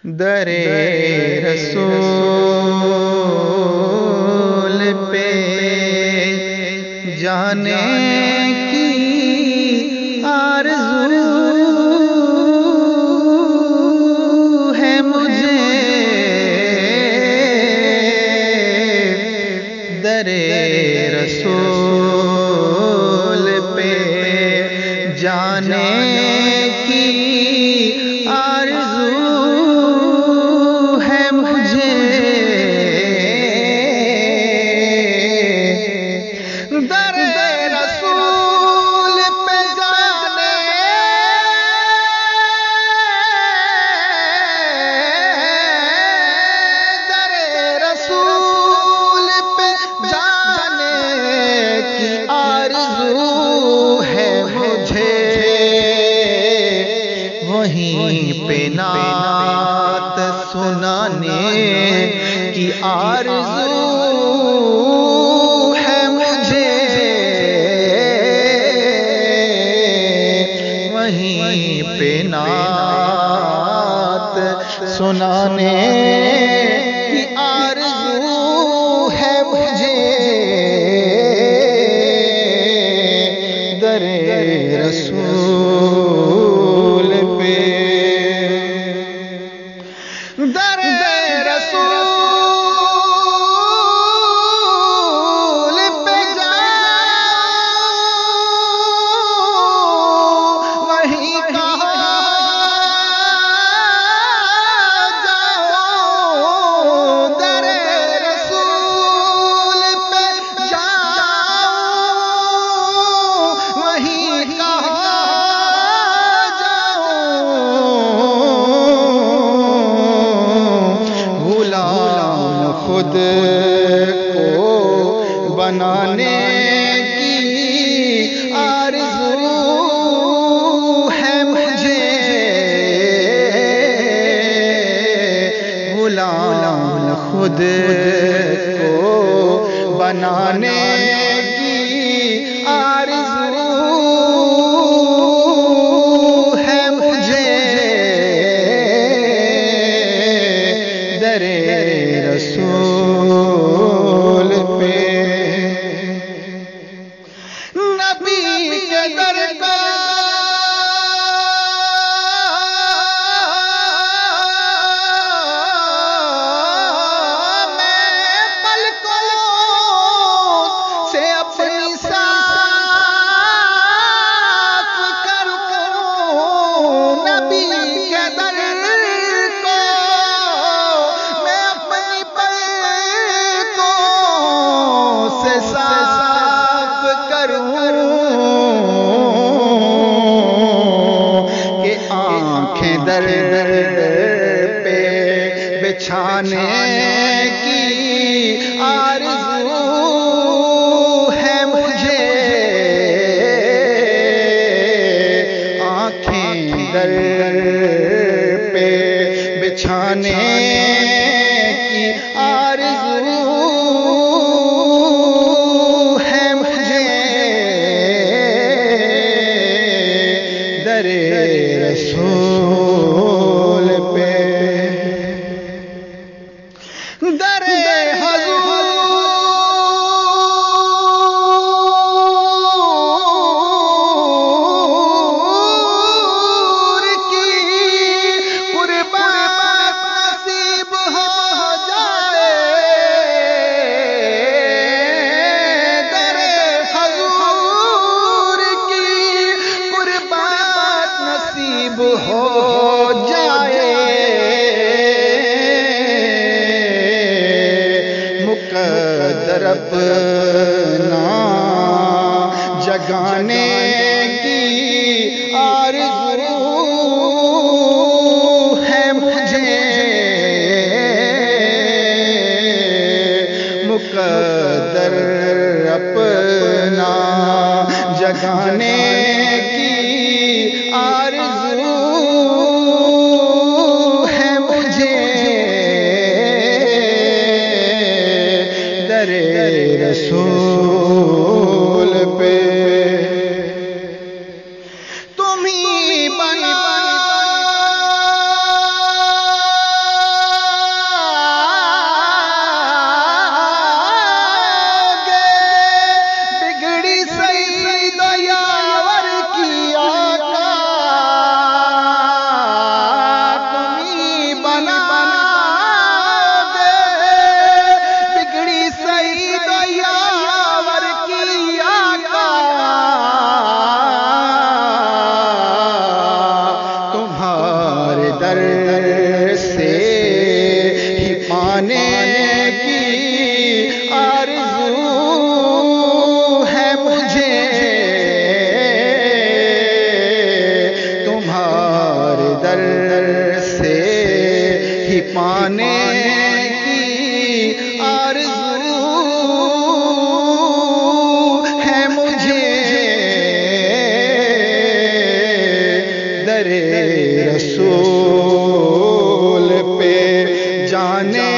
در رسول پہ جانے کی آرزو ہے مجھے، در رسول پہ جانے کی آرزو ہے مجھے، در رسول پہ جانے در رسول پہ جانے کی آرزو ہے مجھے، وہیں پہ نعت سنانے کی آرزو ہے مجھے، وہیں پہ نعت سنانے کی آرزو ہے مجھے، در رسول پہ در رسول پہ جاؤ، وہیں کہا جاؤ، در رسول پہ جاؤ، وہیں کہا خود کو بنانے کی آرزو ہے مجھے، غلام خود کو بنانے کی آرزو ہے مجھے، در رسول پہ نبی کے در کا میں پلکوں سے اپنی صاف کروں، نبی کے در صاف کروں کہ آنکھیں در پہ بچھانے کی آرزو ہے مجھے، آنکھیں در پہ بچھانے کی آرزو رسول پہ در حضور کی قربت نصیب ہو جائے، در حضور کی قربت نصیب ہو جائے، مقدر اپنا جگانے کی آرزو ہے مجھے، مقدر اپنا جگانے کی آرزو ہے مجھے، در رسول پہ در سے ہی پانے کی آرزو ہے مجھے، تمہارے در سے ہی پانے کی آرزو ہے مجھے، در رسول پہ جانے